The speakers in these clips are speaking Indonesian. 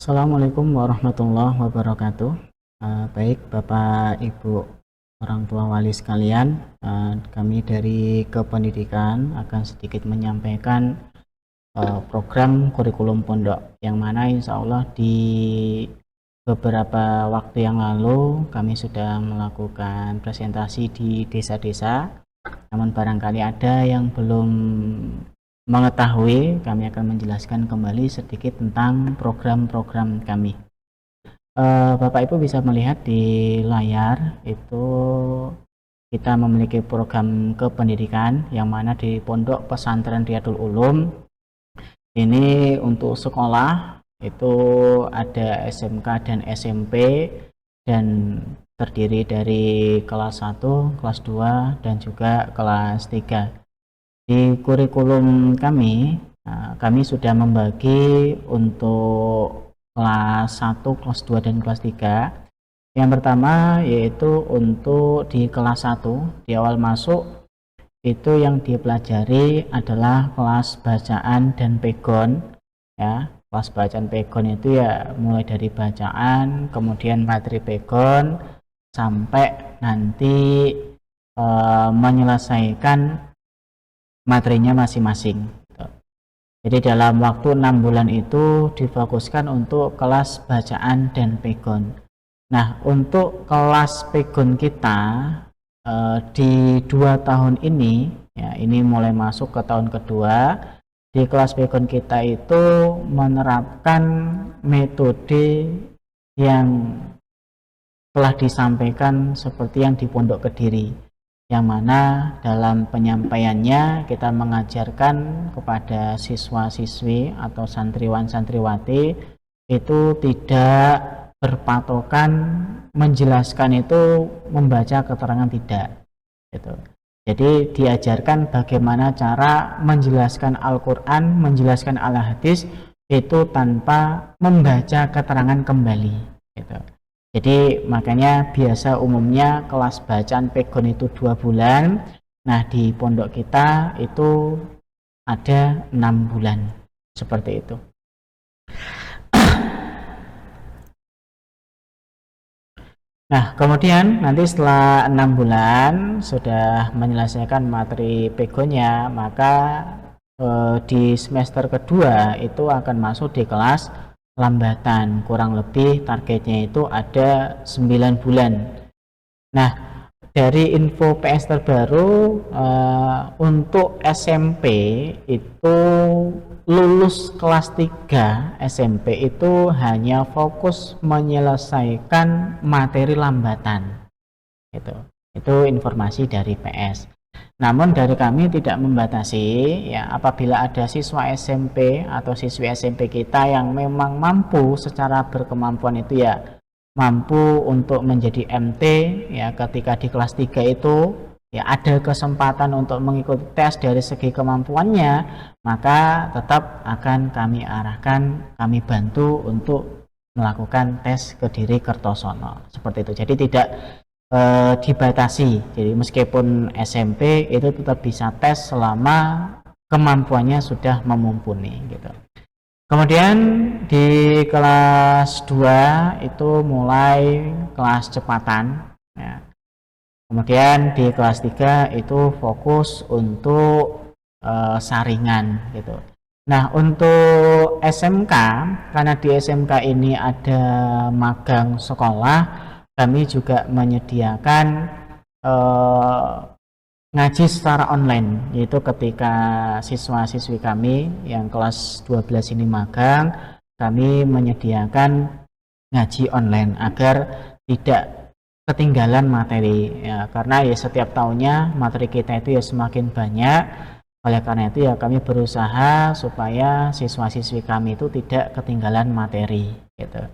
Assalamualaikum warahmatullahi wabarakatuh. Baik Bapak Ibu orang tua wali sekalian, kami dari Kependidikan akan sedikit menyampaikan program kurikulum pondok yang mana insya Allah di beberapa waktu yang lalu kami sudah melakukan presentasi di desa-desa. Namun barangkali ada yang belum mengetahui, kami akan menjelaskan kembali sedikit tentang program-program kami. Bapak Ibu bisa melihat di layar itu kita memiliki program kependidikan yang mana di Pondok Pesantren Riyadul Ulum ini untuk sekolah itu ada SMK dan SMP dan terdiri dari kelas 1, kelas 2 dan juga kelas 3. Di kurikulum kami, kami sudah membagi untuk kelas 1, kelas 2, dan kelas 3. Yang pertama yaitu untuk di kelas 1, di awal masuk itu yang dipelajari adalah kelas bacaan dan pegon. Ya, kelas bacaan pegon itu ya mulai dari bacaan, kemudian materi pegon, sampai nanti menyelesaikan materinya masing-masing. Jadi dalam waktu 6 bulan itu difokuskan untuk kelas bacaan dan pegon. Nah, untuk kelas pegon kita di 2 tahun ini, ya ini mulai masuk ke tahun kedua, di kelas pegon kita itu menerapkan metode yang telah disampaikan seperti yang di Pondok Kediri, yang mana dalam penyampaiannya kita mengajarkan kepada siswa-siswi atau santriwan-santriwati itu tidak berpatokan menjelaskan itu membaca keterangan, tidak gitu. Jadi diajarkan bagaimana cara menjelaskan Al-Quran, menjelaskan Al-Hadis itu tanpa membaca keterangan kembali gitu. Jadi makanya biasa umumnya kelas bacaan pegon itu 2 bulan. Nah di pondok kita itu ada 6 bulan seperti itu. Nah kemudian nanti setelah 6 bulan sudah menyelesaikan materi pegonnya, maka di semester kedua itu akan masuk di kelas lambatan, kurang lebih targetnya itu ada 9 bulan. Nah dari info PS terbaru, untuk SMP itu lulus kelas 3 SMP itu hanya fokus menyelesaikan materi lambatan itu informasi dari PS. Namun dari kami tidak membatasi, ya apabila ada siswa SMP atau siswi SMP kita yang memang mampu secara berkemampuan itu ya mampu untuk menjadi MT, ya ketika di kelas 3 itu ya ada kesempatan untuk mengikuti tes dari segi kemampuannya, maka tetap akan kami arahkan, kami bantu untuk melakukan tes Kediri Kertosono seperti itu. Jadi tidak dibatasi, jadi meskipun SMP itu tetap bisa tes selama kemampuannya sudah memumpuni gitu. Kemudian di kelas 2 itu mulai kelas cepatan ya. Kemudian di kelas 3 itu fokus untuk saringan gitu. Nah untuk SMK, karena di SMK ini ada magang sekolah, kami juga menyediakan ngaji secara online, yaitu ketika siswa-siswi kami yang kelas 12 ini magang, kami menyediakan ngaji online agar tidak ketinggalan materi ya, karena ya setiap tahunnya materi kita itu ya semakin banyak. Oleh karena itu ya kami berusaha supaya siswa-siswi kami itu tidak ketinggalan materi gitu.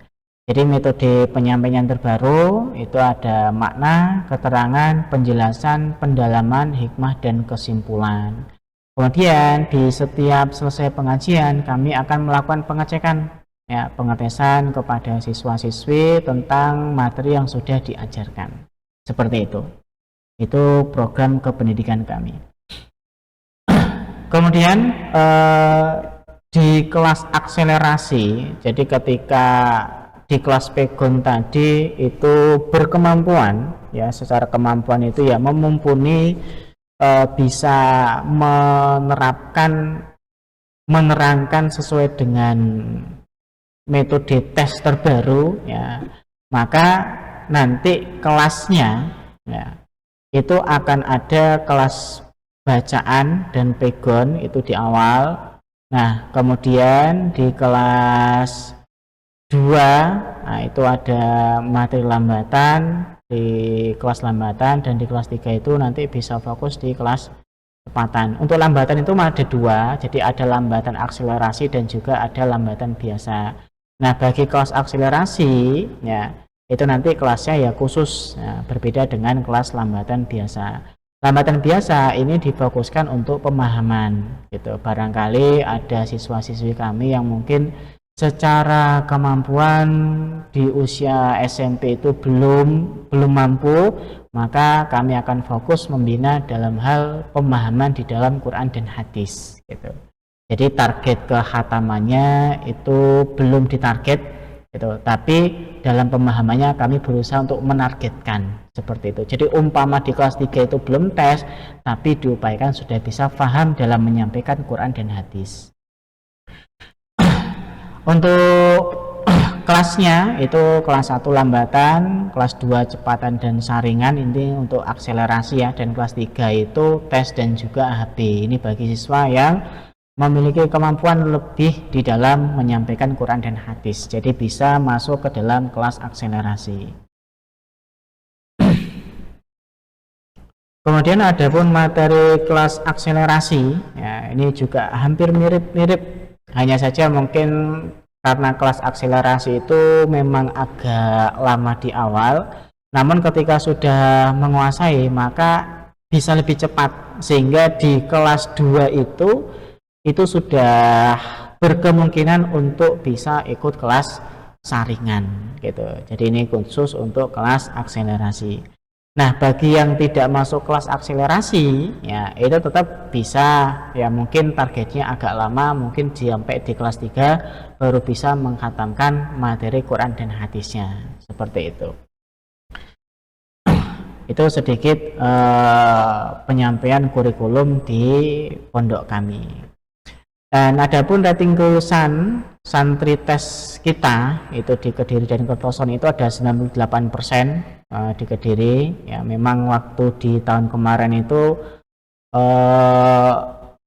Jadi metode penyampaian terbaru itu ada makna, keterangan, penjelasan, pendalaman, hikmah, dan kesimpulan. Kemudian di setiap selesai pengajian kami akan melakukan pengecekan, ya pengetesan kepada siswa-siswi tentang materi yang sudah diajarkan. Seperti itu. Itu program kependidikan kami. Kemudian di kelas akselerasi, jadi ketika di kelas Pegon tadi itu berkemampuan ya, secara kemampuan itu ya memumpuni, bisa menerangkan sesuai dengan metode tes terbaru ya, maka nanti kelasnya ya itu akan ada kelas bacaan dan pegon itu di awal. Nah, kemudian di kelas 2 nah itu ada materi lambatan, di kelas lambatan, dan di kelas 3 itu nanti bisa fokus di kelas kecepatan. Untuk lambatan itu ada dua, jadi ada lambatan akselerasi dan juga ada lambatan biasa. Nah, bagi kelas akselerasi ya itu nanti kelasnya ya khusus ya, berbeda dengan kelas lambatan biasa. Lambatan biasa ini difokuskan untuk pemahaman gitu. Barangkali ada siswa-siswi kami yang mungkin secara kemampuan di usia SMP itu belum mampu, maka kami akan fokus membina dalam hal pemahaman di dalam Quran dan hadis gitu. Jadi target kehatamannya itu belum ditarget gitu, tapi dalam pemahamannya kami berusaha untuk menargetkan seperti itu. Jadi umpama di kelas 3 itu belum tes, tapi diupayakan sudah bisa paham dalam menyampaikan Quran dan hadis. Untuk kelasnya itu kelas 1 lambatan, kelas 2 cepatan dan saringan, ini untuk akselerasi ya, dan kelas 3 itu tes dan juga AHB. Ini bagi siswa yang memiliki kemampuan lebih di dalam menyampaikan Quran dan hadis, jadi bisa masuk ke dalam kelas akselerasi. Kemudian ada pun materi kelas akselerasi ya, ini juga hampir mirip-mirip, hanya saja mungkin karena kelas akselerasi itu memang agak lama di awal, namun ketika sudah menguasai maka bisa lebih cepat, sehingga di kelas 2 itu sudah berkemungkinan untuk bisa ikut kelas saringan gitu. Jadi ini khusus untuk kelas akselerasi. Nah, bagi yang tidak masuk kelas akselerasi ya itu tetap bisa ya, mungkin targetnya agak lama, mungkin sampai di kelas 3 baru bisa menghatamkan materi Quran dan hadisnya, seperti itu. Itu sedikit penyampaian kurikulum di pondok kami. Dan adapun rating kelulusan santri tes kita itu di Kediri dan Kertosono itu ada 98% di Kediri ya. Memang waktu di tahun kemarin itu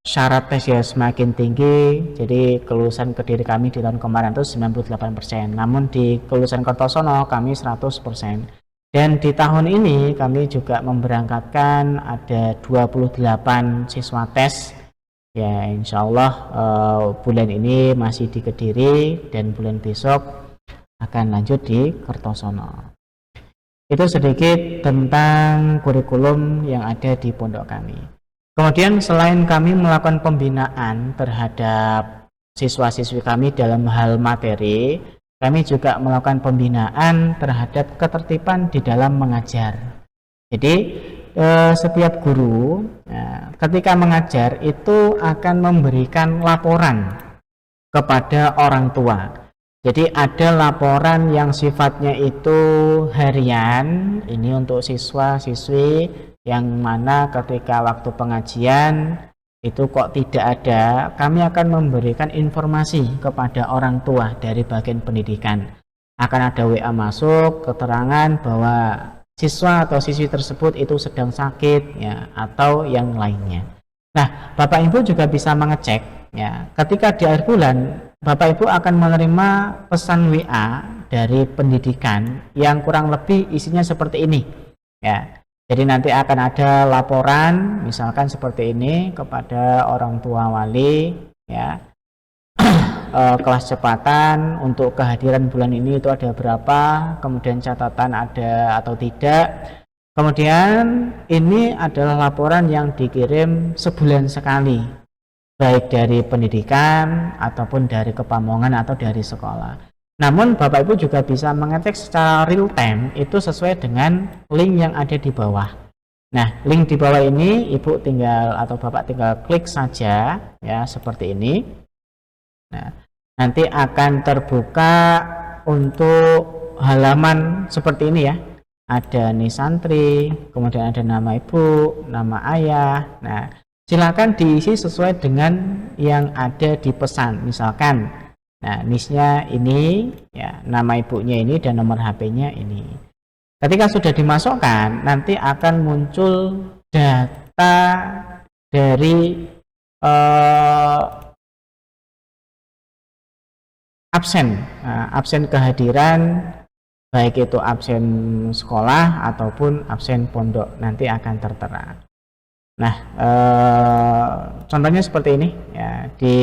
syarat tes ya semakin tinggi, jadi kelulusan Kediri kami di tahun kemarin itu 98%, namun di kelulusan Kertosono kami 100%. Dan di tahun ini kami juga memberangkatkan ada 28 siswa tes ya, insya Allah bulan ini masih di Kediri dan bulan besok akan lanjut di Kertosono. Itu sedikit tentang kurikulum yang ada di pondok kami. Kemudian selain kami melakukan pembinaan terhadap siswa-siswi kami dalam hal materi, kami juga melakukan pembinaan terhadap ketertiban di dalam mengajar. Jadi setiap guru ketika mengajar itu akan memberikan laporan kepada orang tua. Jadi ada laporan yang sifatnya itu harian, ini untuk siswa-siswi yang mana ketika waktu pengajian itu kok tidak ada, kami akan memberikan informasi kepada orang tua dari bagian pendidikan. Akan ada WA masuk keterangan bahwa siswa atau siswi tersebut itu sedang sakit ya, atau yang lainnya. Nah, Bapak Ibu juga bisa mengecek ya, ketika di akhir bulan Bapak Ibu akan menerima pesan WA dari pendidikan yang kurang lebih isinya seperti ini ya. Jadi nanti akan ada laporan misalkan seperti ini kepada orang tua wali ya. Kelas cepatan untuk kehadiran bulan ini itu ada berapa, kemudian catatan ada atau tidak. Kemudian ini adalah laporan yang dikirim sebulan sekali, baik dari pendidikan ataupun dari Kepamongan atau dari sekolah. Namun Bapak Ibu juga bisa mengecek secara real time itu sesuai dengan link yang ada di bawah. Nah, link di bawah ini Ibu tinggal atau Bapak tinggal klik saja ya, seperti ini. Nah, nanti akan terbuka untuk halaman seperti ini ya. Ada nih santri, kemudian ada nama ibu, nama ayah. Nah, silakan diisi sesuai dengan yang ada di pesan. Misalkan, nah nisnya ini, ya nama ibunya ini dan nomor HP-nya ini. Ketika sudah dimasukkan, nanti akan muncul data dari absen. Nah, absen kehadiran, baik itu absen sekolah ataupun absen pondok, nanti akan tertera. Nah, contohnya seperti ini ya, di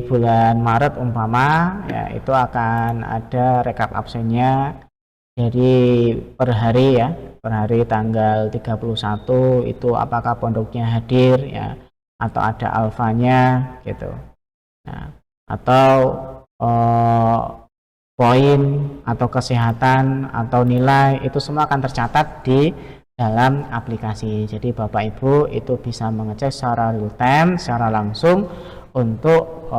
bulan Maret umpama ya itu akan ada rekap absennya. Jadi per hari ya, per hari tanggal 31 itu apakah pondoknya hadir ya, atau ada alfanya gitu. Nah, atau poin atau kesehatan atau nilai itu semua akan tercatat di dalam aplikasi. Jadi Bapak Ibu itu bisa mengecek secara real time, secara langsung untuk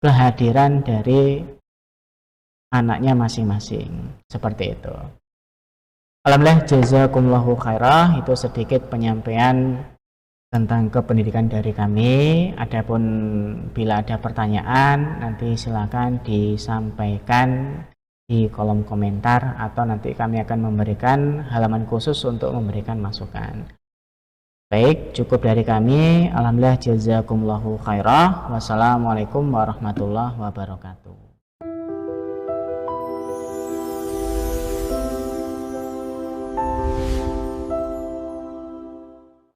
kehadiran dari anaknya masing-masing. Seperti itu. Alhamdulillah, jazakumullahu khairah, itu sedikit penyampaian tentang kependidikan dari kami. Adapun bila ada pertanyaan, nanti silakan disampaikan di kolom komentar atau nanti kami akan memberikan halaman khusus untuk memberikan masukan. Baik, cukup dari kami. Alhamdulillah, jazakumullahu khairah. Wassalamualaikum warahmatullahi wabarakatuh.